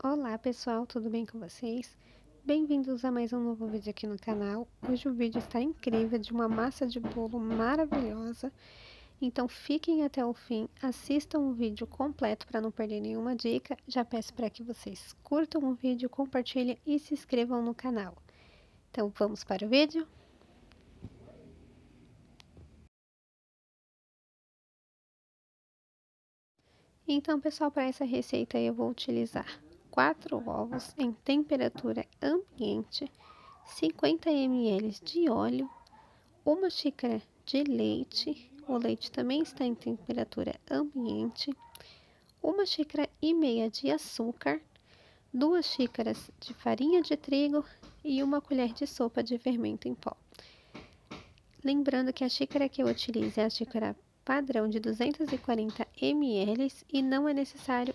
Olá pessoal, tudo bem com vocês? Bem-vindos a mais um novo vídeo aqui no canal. Hoje o vídeo está incrível, de uma massa de bolo maravilhosa. Então fiquem até o fim, assistam o vídeo completo para não perder nenhuma dica. Já peço para que vocês curtam o vídeo, compartilhem e se inscrevam no canal. Então vamos para o vídeo? Então pessoal, para essa receita eu vou utilizar 4 ovos em temperatura ambiente, 50 ml de óleo, uma xícara de leite, o leite também está em temperatura ambiente, uma xícara e meia de açúcar, 2 xícaras de farinha de trigo e uma colher de sopa de fermento em pó. Lembrando que a xícara que eu utilizo é a xícara padrão de 240 ml e não é necessário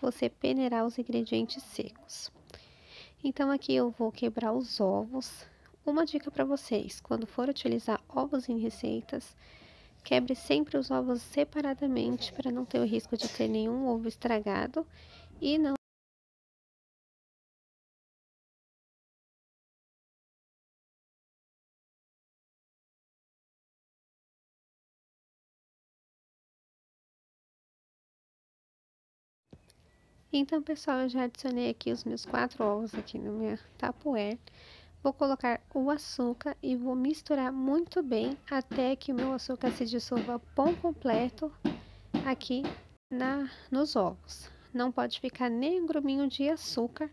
você peneirar os ingredientes secos. Então aqui eu vou quebrar os ovos. Uma dica para vocês, quando for utilizar ovos em receitas, quebre sempre os ovos separadamente para não ter o risco de ter nenhum ovo estragado e não. Então, pessoal, eu já adicionei aqui os meus 4 ovos aqui no meu Tupperware. Vou colocar o açúcar e vou misturar muito bem até que o meu açúcar se dissolva por completo aqui nos ovos. Não pode ficar nem um gruminho de açúcar.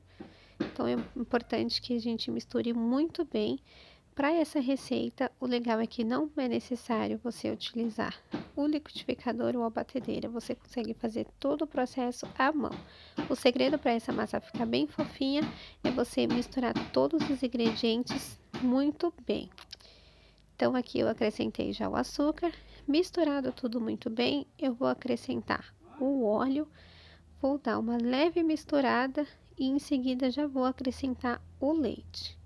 Então, é importante que a gente misture muito bem. Para essa receita, o legal é que não é necessário você utilizar o liquidificador ou a batedeira. Você consegue fazer todo o processo à mão. O segredo para essa massa ficar bem fofinha é você misturar todos os ingredientes muito bem. Então, aqui eu acrescentei já o açúcar. Misturado tudo muito bem, eu vou acrescentar o óleo. Vou dar uma leve misturada e em seguida já vou acrescentar o leite.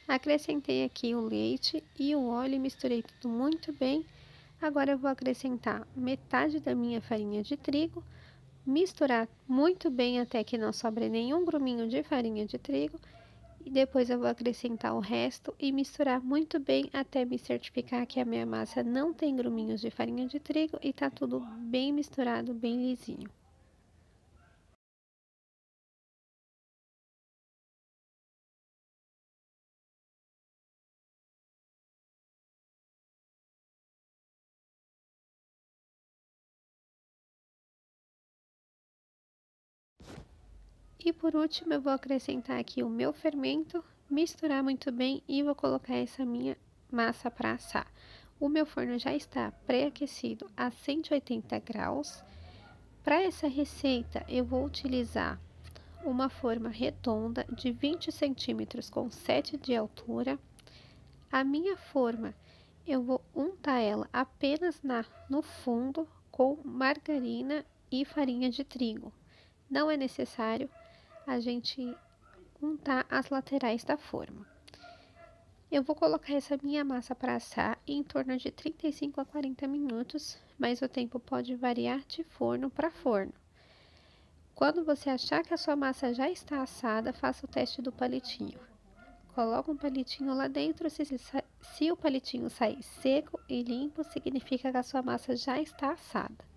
Acrescentei aqui o leite e o óleo e misturei tudo muito bem. Agora eu vou acrescentar metade da minha farinha de trigo, misturar muito bem até que não sobre nenhum gruminho de farinha de trigo. E depois eu vou acrescentar o resto e misturar muito bem até me certificar que a minha massa não tem gruminhos de farinha de trigo e tá tudo bem misturado, bem lisinho. E por último, eu vou acrescentar aqui o meu fermento, misturar muito bem e vou colocar essa minha massa para assar. O meu forno já está pré-aquecido a 180 graus. Para essa receita, eu vou utilizar uma forma redonda de 20 centímetros com 7 de altura. A minha forma, eu vou untar ela apenas no fundo com margarina e farinha de trigo. Não é necessário a gente untar as laterais da forma. Eu vou colocar essa minha massa para assar em torno de 35 a 40 minutos, mas o tempo pode variar de forno para forno. Quando você achar que a sua massa já está assada, faça o teste do palitinho. Coloca um palitinho lá dentro, se o palitinho sair seco e limpo, significa que a sua massa já está assada.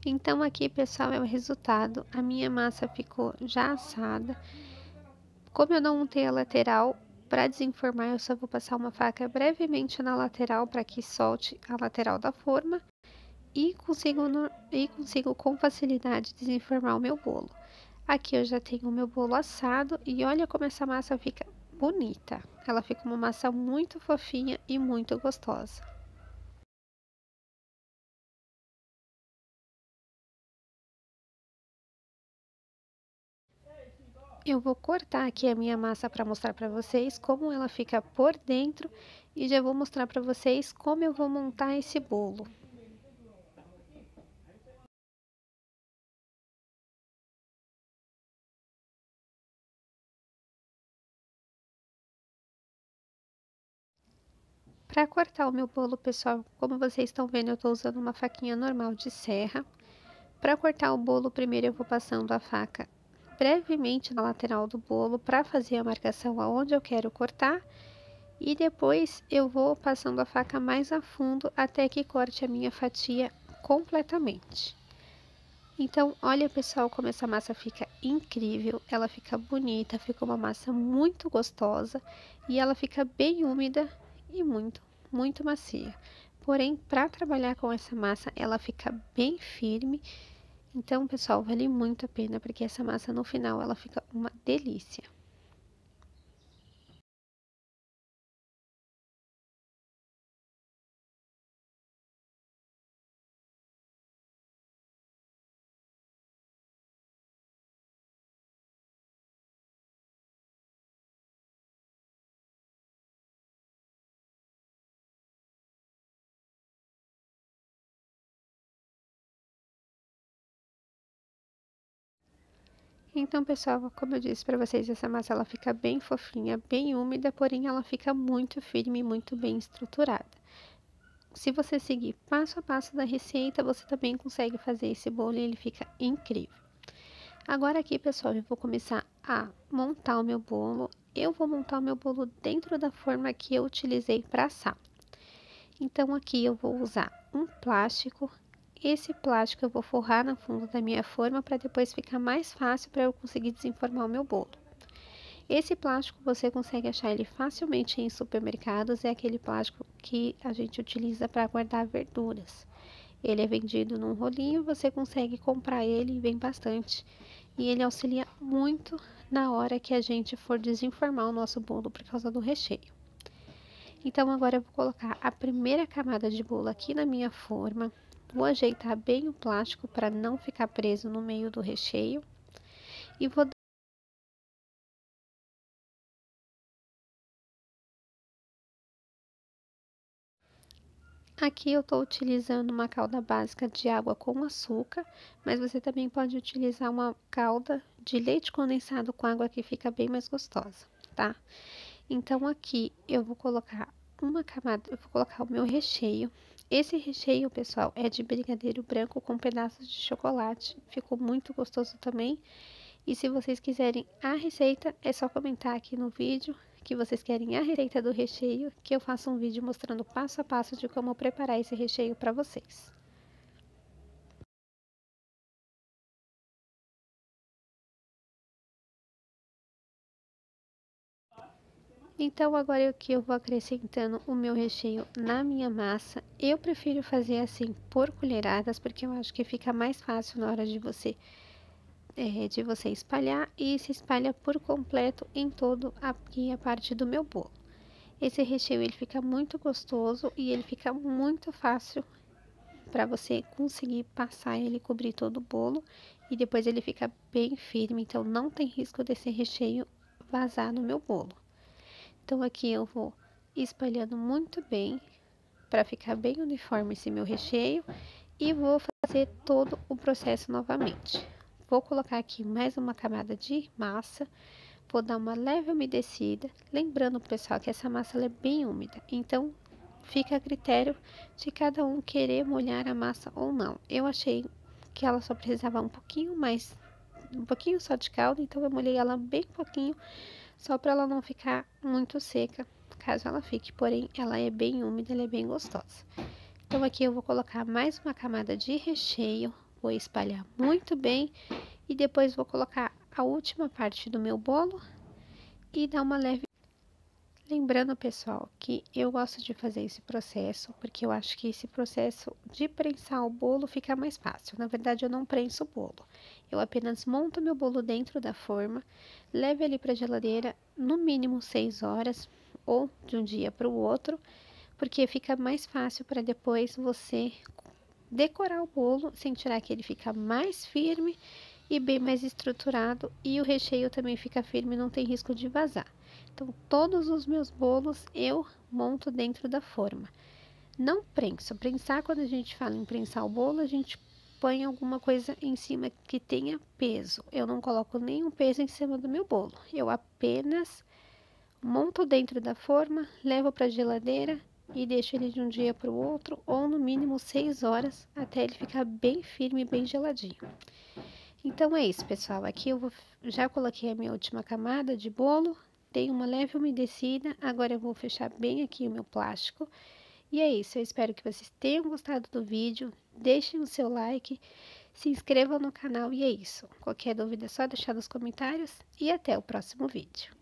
Então aqui, pessoal, é o resultado. A minha massa ficou já assada. Como eu não untei a lateral, para desenformar eu só vou passar uma faca brevemente na lateral para que solte a lateral da forma e consigo com facilidade desenformar o meu bolo. Aqui eu já tenho o meu bolo assado e olha como essa massa fica bonita. Ela fica uma massa muito fofinha e muito gostosa. Eu vou cortar aqui a minha massa para mostrar para vocês como ela fica por dentro e já vou mostrar para vocês como eu vou montar esse bolo. Para cortar o meu bolo, pessoal, como vocês estão vendo, eu estou usando uma faquinha normal de serra. Para cortar o bolo, primeiro eu vou passando a faca brevemente na lateral do bolo para fazer a marcação aonde eu quero cortar. E depois eu vou passando a faca mais a fundo até que corte a minha fatia completamente. Então, olha pessoal como essa massa fica incrível, ela fica bonita, fica uma massa muito gostosa e ela fica bem úmida e muito macia. Porém, para trabalhar com essa massa, ela fica bem firme. Então, pessoal, vale muito a pena porque essa massa no final ela fica uma delícia. Então, pessoal, como eu disse para vocês, essa massa ela fica bem fofinha, bem úmida, porém ela fica muito firme e muito bem estruturada. Se você seguir passo a passo da receita, você também consegue fazer esse bolo e ele fica incrível. Agora aqui, pessoal, eu vou começar a montar o meu bolo. Eu vou montar o meu bolo dentro da forma que eu utilizei para assar. Então, aqui eu vou usar um plástico. Esse plástico eu vou forrar no fundo da minha forma para depois ficar mais fácil para eu conseguir desenformar o meu bolo. Esse plástico você consegue achar ele facilmente em supermercados, é aquele plástico que a gente utiliza para guardar verduras. Ele é vendido num rolinho, você consegue comprar ele e vem bastante. E ele auxilia muito na hora que a gente for desenformar o nosso bolo por causa do recheio. Então agora eu vou colocar a primeira camada de bolo aqui na minha forma. Vou ajeitar bem o plástico para não ficar preso no meio do recheio. E vou Aqui eu estou utilizando uma calda básica de água com açúcar, mas você também pode utilizar uma calda de leite condensado com água que fica bem mais gostosa, tá? Então aqui eu vou colocar uma camada, eu vou colocar o meu recheio. Esse recheio, pessoal, é de brigadeiro branco com pedaços de chocolate. Ficou muito gostoso também. E se vocês quiserem a receita, é só comentar aqui no vídeo que vocês querem a receita do recheio, que eu faço um vídeo mostrando passo a passo de como preparar esse recheio para vocês. Então, agora que eu vou acrescentando o meu recheio na minha massa, eu prefiro fazer assim por colheradas, porque eu acho que fica mais fácil na hora de você espalhar e se espalha por completo em todo aqui a parte do meu bolo. Esse recheio ele fica muito gostoso e ele fica muito fácil para você conseguir passar ele, cobrir todo o bolo e depois ele fica bem firme, então não tem risco desse recheio vazar no meu bolo. Então aqui eu vou espalhando muito bem para ficar bem uniforme esse meu recheio e vou fazer todo o processo novamente. Vou colocar aqui mais uma camada de massa, vou dar uma leve umedecida, lembrando pessoal que essa massa ela é bem úmida, então fica a critério de cada um querer molhar a massa ou não. Eu achei que ela só precisava um pouquinho mais, um pouquinho só de calda, então eu molhei ela bem pouquinho, só para ela não ficar muito seca, caso ela fique, porém ela é bem úmida, ela é bem gostosa. Então aqui eu vou colocar mais uma camada de recheio, vou espalhar muito bem e depois vou colocar a última parte do meu bolo e dar uma leve. Lembrando, pessoal, que eu gosto de fazer esse processo, porque eu acho que esse processo de prensar o bolo fica mais fácil. Na verdade, eu não prenso o bolo. Eu apenas monto meu bolo dentro da forma, levo ele para a geladeira no mínimo 6 horas, ou de um dia para o outro, porque fica mais fácil para depois você decorar o bolo, sem tirar que ele fica mais firme e bem mais estruturado, e o recheio também fica firme, não tem risco de vazar. Então, todos os meus bolos eu monto dentro da forma. Não prenso. Prensar, quando a gente fala em prensar o bolo, a gente põe alguma coisa em cima que tenha peso. Eu não coloco nenhum peso em cima do meu bolo. Eu apenas monto dentro da forma, levo para a geladeira e deixo ele de um dia para o outro, ou no mínimo 6 horas, até ele ficar bem firme e bem geladinho. Então é isso, pessoal. Aqui já coloquei a minha última camada de bolo, tem uma leve umedecida. Agora eu vou fechar bem aqui o meu plástico. E é isso, eu espero que vocês tenham gostado do vídeo. Deixem o seu like, se inscrevam no canal e é isso. Qualquer dúvida é só deixar nos comentários e até o próximo vídeo.